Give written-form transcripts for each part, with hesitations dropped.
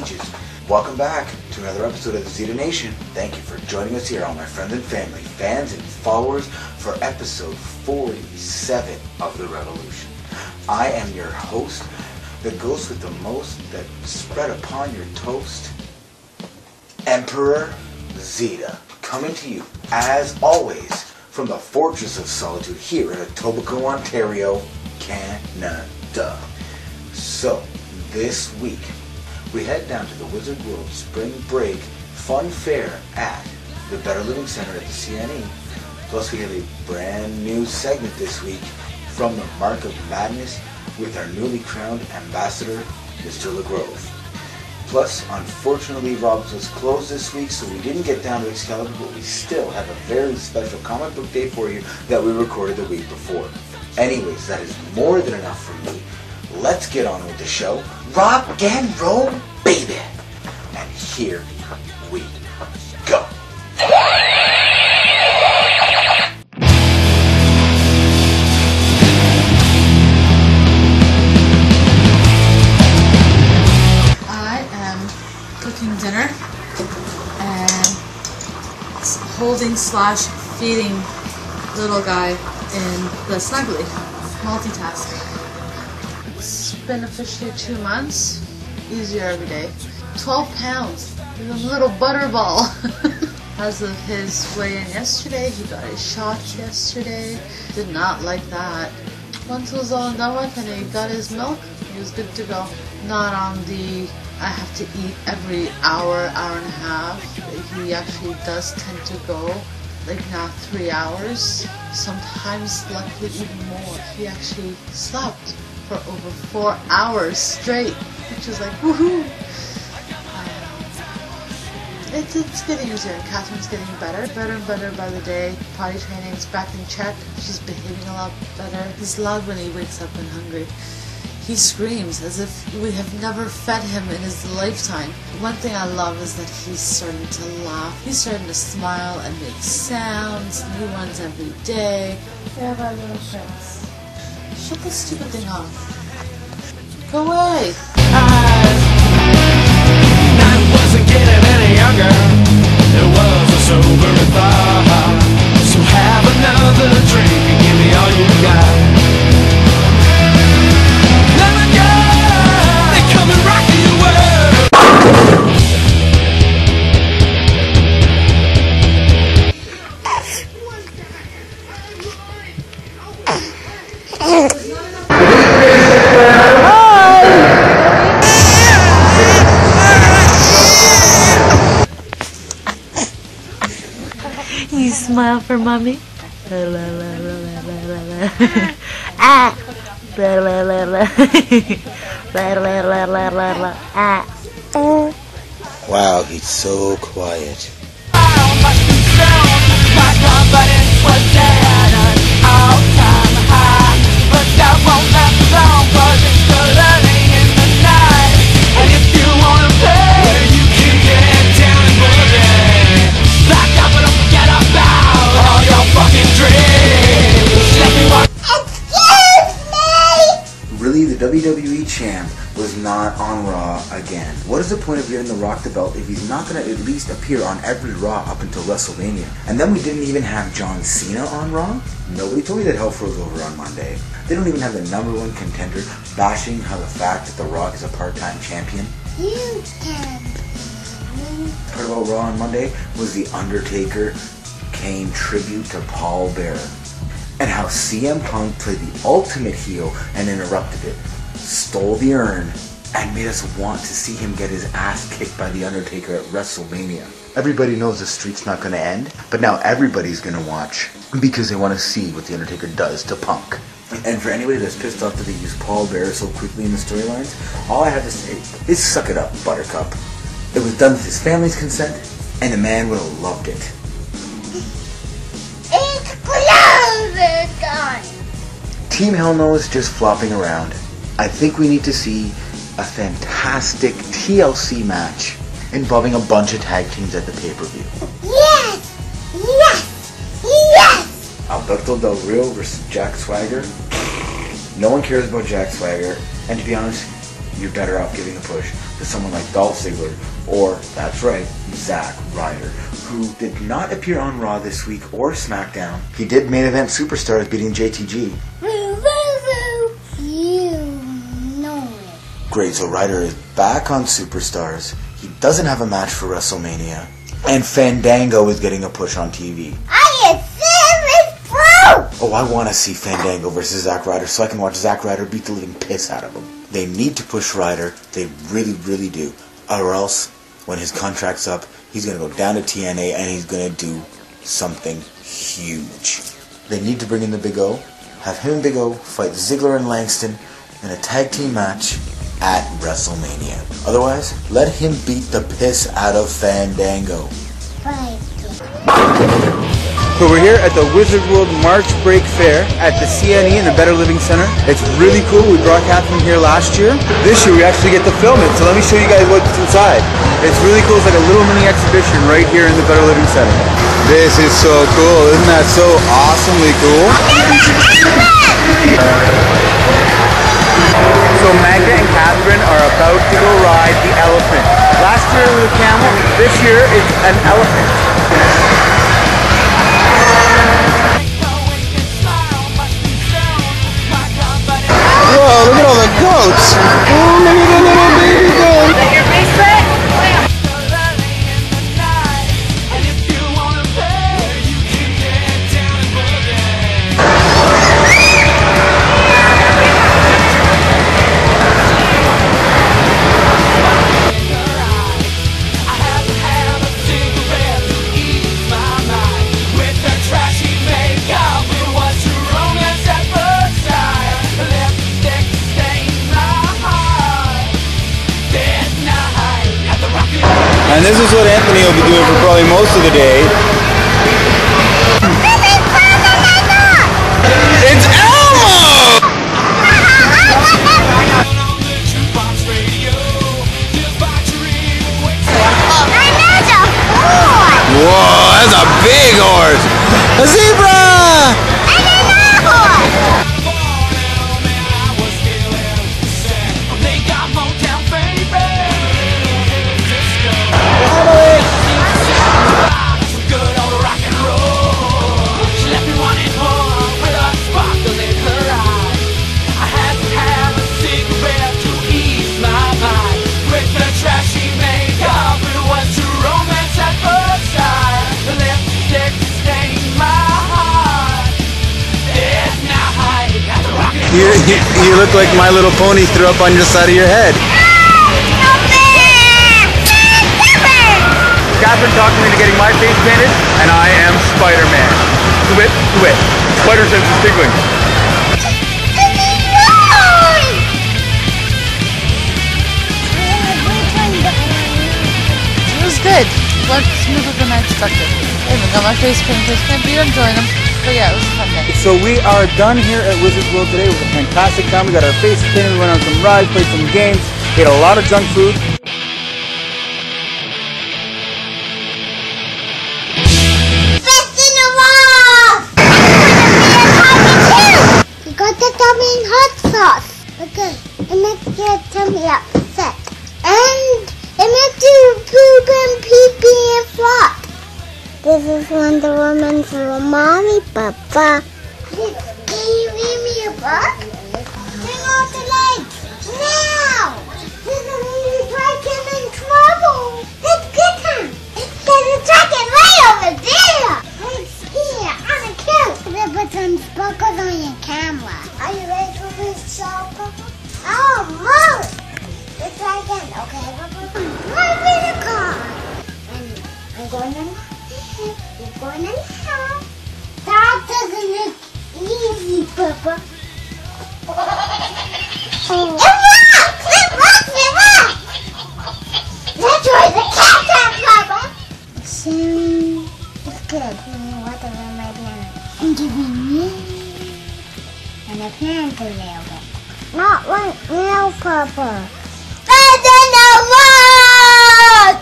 speeches. Welcome back to another episode of the Zita Nation. Thank you for joining us here, all my friends and family, fans and followers, for episode 47 of The Revolution. I am your host, the ghost with the most that spread upon your toast, Emperor Zita, coming to you, as always, from the Fortress of Solitude here in Etobicoke, Ontario, Canada. So, this week, we head down to the Wizard World Spring Break Fun Fair at the Better Living Center at the CNE. Plus, we have a brand new segment this week from the Mark of Madness with our newly crowned ambassador, Mr. LeGrove. Plus, unfortunately, Rob's was closed this week, so we didn't get down to Excalibur, but we still have a very special comic book day for you that we recorded the week before. Anyways, that is more than enough for me. Let's get on with the show. Rock and roll, baby! And here we go. Dinner and holding / feeding little guy in the snuggly, multitasking. It's been officially 2 months, easier every day. 12 pounds, he's a little butterball. As of his weigh-in yesterday, he got his shot yesterday, did not like that. Once it was all done with and he got his milk, he was good to go. Not on the I have to eat every hour and a half. He actually does tend to go like now 3 hours, sometimes luckily even more. He actually slept for over 4 hours straight, which is like woohoo. It's getting easier, and Catherine's getting better and better by the day. Potty training's back in check. She's behaving a lot better. He's loud when he wakes up and hungry. He screams as if we have never fed him in his lifetime. One thing I love is that he's starting to laugh. He's starting to smile and make sounds, new ones every day. Yeah, my little prince. Shut this stupid thing off. Go away. I wasn't getting any younger. It was a sobering thought. So have another drink and give me all you got. You smile for mommy. Ah. Wow, he's so quiet. Really, the WWE champ was not on Raw again. What is the point of giving The Rock the belt if he's not going to at least appear on every Raw up until WrestleMania? And then we didn't even have John Cena on Raw? Nobody told me that Hell froze over on Monday. They don't even have the #1 contender bashing how the fact that The Rock is a part-time champion. You can. Part about Raw on Monday was the Undertaker Kane tribute to Paul Bearer, and how CM Punk played the ultimate heel and interrupted it, stole the urn, and made us want to see him get his ass kicked by the Undertaker at WrestleMania. Everybody knows the streak's not going to end, but now everybody's going to watch because they want to see what the Undertaker does to Punk. And for anybody that's pissed off that they use Paul Bearer so quickly in the storylines, all I have to say is suck it up, Buttercup. It was done with his family's consent, and the man would have loved it. It's closer time. Team Hell No is just flopping around. I think we need to see a fantastic TLC match involving a bunch of tag teams at the pay-per-view. Yes! Yes! Yes! Alberto Del Rio versus Jack Swagger. No one cares about Jack Swagger, and to be honest, you're better off giving a push to someone like Dolph Ziggler, or, that's right, Zack Ryder, who did not appear on Raw this week or SmackDown. He did main event Superstars, beating JTG. You know it. Great, so Ryder is back on Superstars. He doesn't have a match for WrestleMania. And Fandango is getting a push on TV. I am serious, bro! Oh, I want to see Fandango versus Zack Ryder so I can watch Zack Ryder beat the living piss out of him. They need to push Ryder. They really, really do. Or else, when his contract's up, he's going to go down to TNA and he's going to do something huge. They need to bring in the Big O. Have him and Big O fight Ziggler and Langston in a tag team match at WrestleMania. Otherwise, let him beat the piss out of Fandango. Bye. So we're here at the Wizard World March Break Fair at the CNE in the Better Living Center. It's really cool. We broadcast from here last year. This year we actually get to film it. So let me show you guys what's inside. It's really cool. It's like a little mini exhibition right here in the Better Living Center. This is so cool. Isn't that so awesomely cool? So Magda and Catherine are about to go ride the elephant. Last year it was a camel. This year it's an elephant. Whoa, look at all the goats! Oh, look at the little baby goat! Is that your bracelet? And this is what Anthony will be doing for probably most of the day. It's Elmo! Whoa, that's a big horse! A zebra! You look like My Little Pony threw up on your side of your head. Catherine talked me into getting my face painted, and I am Spider-Man. Quit, quit. Spider sense is tingling. It was good. Went smoother than I expected. I even got my face painted. Can't beat them, join them. But yeah, it was a fun day. So we are done here at Wizard World today. It was a fantastic time. We got our faces painted, we went on some rides, played some games, ate a lot of junk food. Fist in the wall! You got the tummy in hot sauce. Okay, it makes your tummy upset. And it makes you poop and pee-pee and flop. This is Wonder Woman for Mommy, Papa. Can you read me a book? Turn off the lights now! This is when you try to get in trouble. Let's get him. There's a dragon right over there. Right here on the couch. They put some sparkles on your camera. Are you ready for this show, Papa? Oh, move! Let's try again. Okay, Papa. Move in the car. And I'm going to. You're going to help. That doesn't look easy, Papa. It works! It works! It works! Let's try the cat trap, Papa. It's good. Give me water on my piano. And give me and a plant a little bit. Not right now, Papa. I don't know what!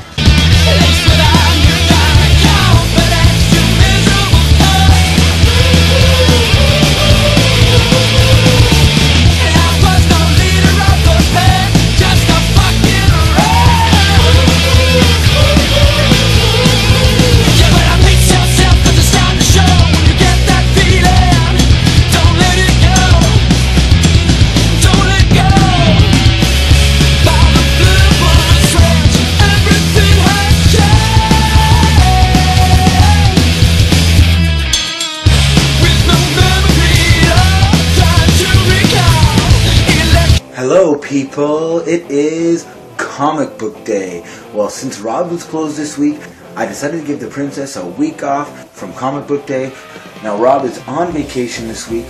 Just a fucking Hello people, it is Comic Book Day. Well, since Rob was closed this week, I decided to give the princess a week off from Comic Book Day. Now Rob is on vacation this week,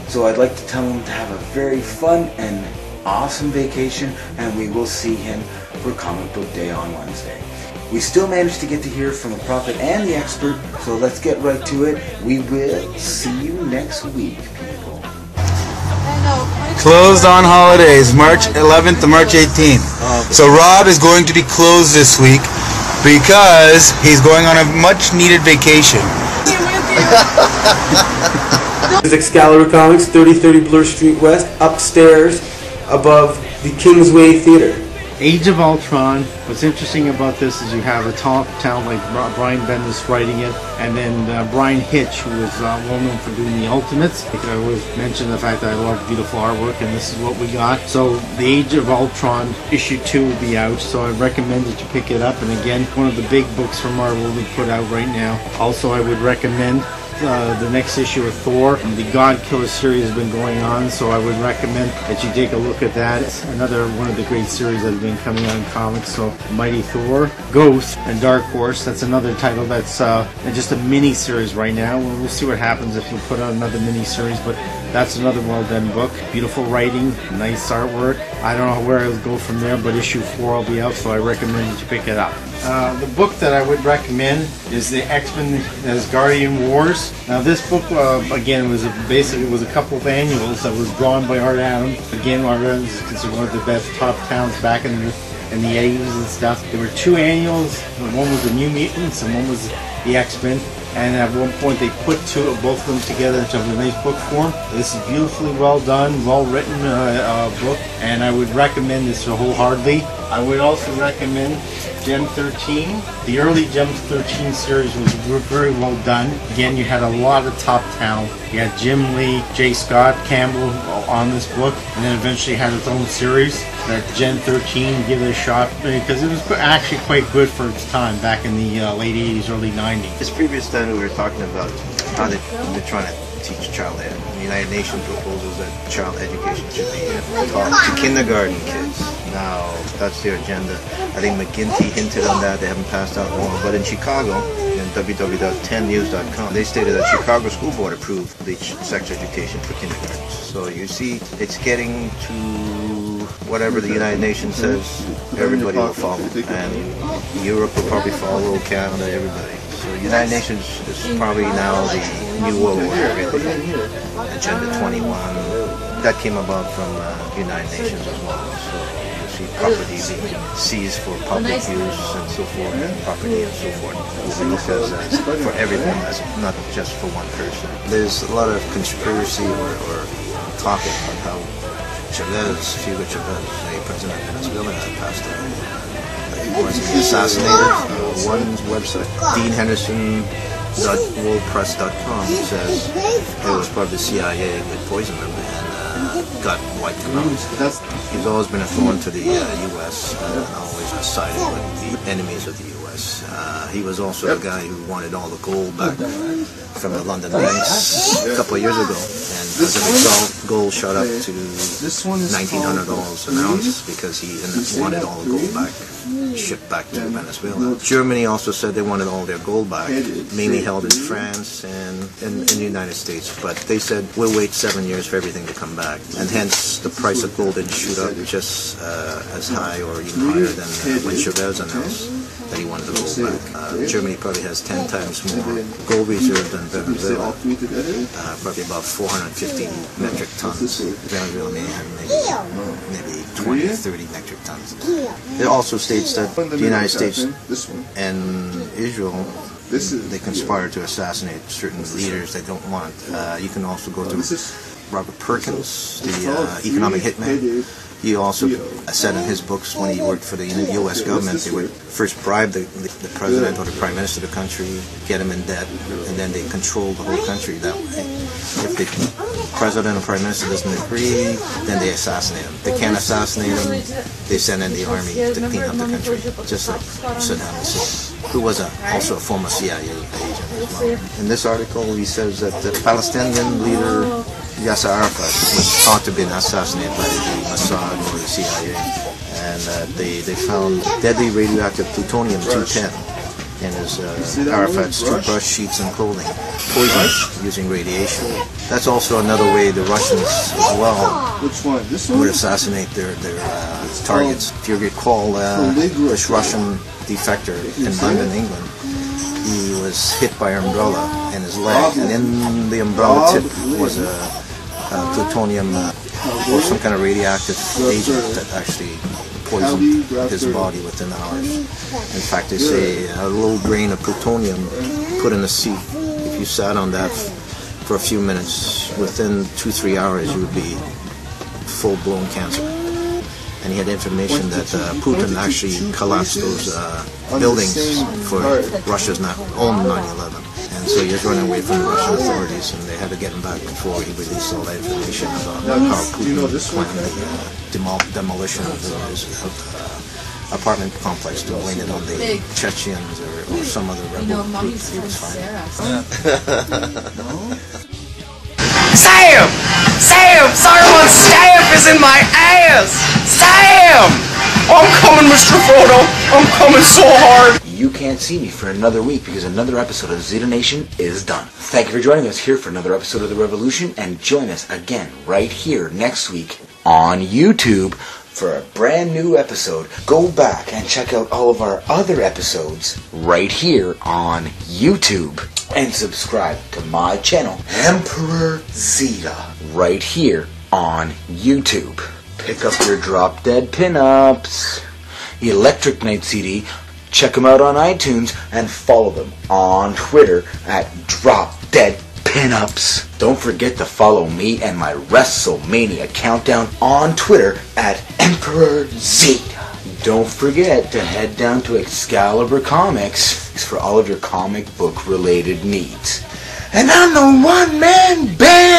so I'd like to tell him to have a very fun and awesome vacation, and we will see him for Comic Book Day on Wednesday. We still managed to get to hear from the prophet and the expert, so let's get right to it. We will see you next week, people. Closed on holidays, March 11th to March 18th. So Rob is going to be closed this week because he's going on a much needed vacation. This is Excalibur Comics, 3030 Bloor Street West, upstairs above the Kingsway Theater. Age of Ultron. What's interesting about this is you have a top talent like Brian Bendis writing it, and then Brian Hitch, who was well known for doing the Ultimates. I always mention the fact that I love beautiful artwork, and this is what we got. So the Age of Ultron issue 2 will be out, so I recommend that you pick it up. And again, one of the big books from Marvel we put out right now. Also, I would recommend the next issue of Thor. The God Killer series has been going on, so I would recommend that you take a look at that. It's another one of the great series that have been coming out in comics. So Mighty Thor, Ghost, and Dark Horse. That's another title that's just a mini series right now. We'll see what happens if you put out another mini series, but that's another well done book. Beautiful writing, nice artwork. I don't know where I'll go from there, but issue 4 will be out, so I recommend that you pick it up. The book that I would recommend is the X-Men Asgardian Wars. Now this book, again, was basically a couple of annuals that was drawn by Art Adams. Again, Art Adams is considered one of the best top talents back in the 80s and stuff. There were 2 annuals. One was the New Mutants and one was the X-Men. And at one point they put both of them together into a nice book form. This is beautifully well done, well written book, and I would recommend this wholeheartedly. I would also recommend Gem 13. The early Gem 13 series was very well done. Again, you had a lot of top talent. You had Jim Lee, J. Scott Campbell on this book, and then eventually had its own series. That Gen 13, give it a shot, because it was actually quite good for its time back in the late 80s, early 90s. This previous time we were talking about how they're trying to teach child ed. The United Nations proposes that child education should be taught to kindergarten kids. Now, that's their agenda. I think McGinty hinted on that. They haven't passed out one. But in Chicago, in www.10news.com, they stated that Chicago School Board approved the sex education for kindergartens. So you see, it's getting to whatever the United Nations says, everybody will follow. And Europe will probably follow, Canada, everybody. So the United Nations is probably now the new world order, really. Agenda 21. That came about from the United Nations as well. So you see property being seized for public use and so forth, property and so forth. Because for everyone, that's not just for one person. There's a lot of conspiracy or talking about how Hugo Chavez, the president of Venezuela, had passed away. He was assassinated. One website, DeanHenderson.WorldPress.com, says it was part of the CIA that poisoned him and got wiped him out. He's always been a thorn to the U.S. and always sided with the enemies of the U.S. He was also the guy who wanted all the gold back from the London banks a couple of years ago, and as a result, gold shot up to $1,900 an ounce because he wanted all the gold back, shipped back to Venezuela. Germany also said they wanted all their gold back, mainly held in France and in the United States, but they said we'll wait 7 years for everything to come back, and hence the price of gold didn't shoot up just as high or even higher than when Chavez announced that he wanted the gold back. Germany probably has 10 times more gold reserve than Venezuela, probably about 450 metric tons. Venezuela may have maybe 20 or 30 metric tons. It also states that the United States and Israel, they conspire to assassinate certain leaders they don't want. You can also go to Robert Perkins, the economic hitman. He also said in his books when he worked for the U.S. government, they would first bribe the president or the prime minister of the country, get him in debt, and then they control the whole country that way. If the president or prime minister doesn't agree, then they assassinate him. They can't assassinate him, they send in the army to clean up the country, just like Saddam Hussein, who was also a former CIA agent as well. In this article, he says that the Palestinian leader Yasser Arafat was thought to have been assassinated by the Mossad or the CIA, and they found deadly radioactive plutonium-210 in his Arafat's toothbrush, sheets, and clothing, poisoned using radiation. That's also another way the Russians, as well, would assassinate their targets. If you recall, this Russian defector in London, England, he was hit by an umbrella in his leg, and in the umbrella tip was a plutonium or some kind of radioactive agent that actually poisoned his body within hours. In fact, they say a little grain of plutonium put in a seat, if you sat on that for a few minutes, within 2-3 hours you would be full-blown cancer. And he had information that Putin actually collapsed those buildings for Russia's own 9/11. And so he was running away from the Russian authorities, and they had to get him back before he released all that information about how Putin planned the demolition of his apartment complex to blame it on the Chechens or some other rebel group he was fighting. Sam! Sam! Saruman's staff is in my ass! Sam! I'm coming, Mr. Frodo! I'm coming so hard! You can't see me for another week because another episode of Zita Nation is done. Thank you for joining us here for another episode of The Revolution, and join us again right here next week on YouTube for a brand new episode. Go back and check out all of our other episodes right here on YouTube. And subscribe to my channel, Emperor Zita, right here on YouTube. Pick up your Drop Dead pinups. Electric Night CD. Check them out on iTunes and follow them on Twitter at Drop Dead Pinups. Don't forget to follow me and my WrestleMania countdown on Twitter at Emperor Zita. Don't forget to head down to Excalibur Comics for all of your comic book related needs. And I'm the one-man band!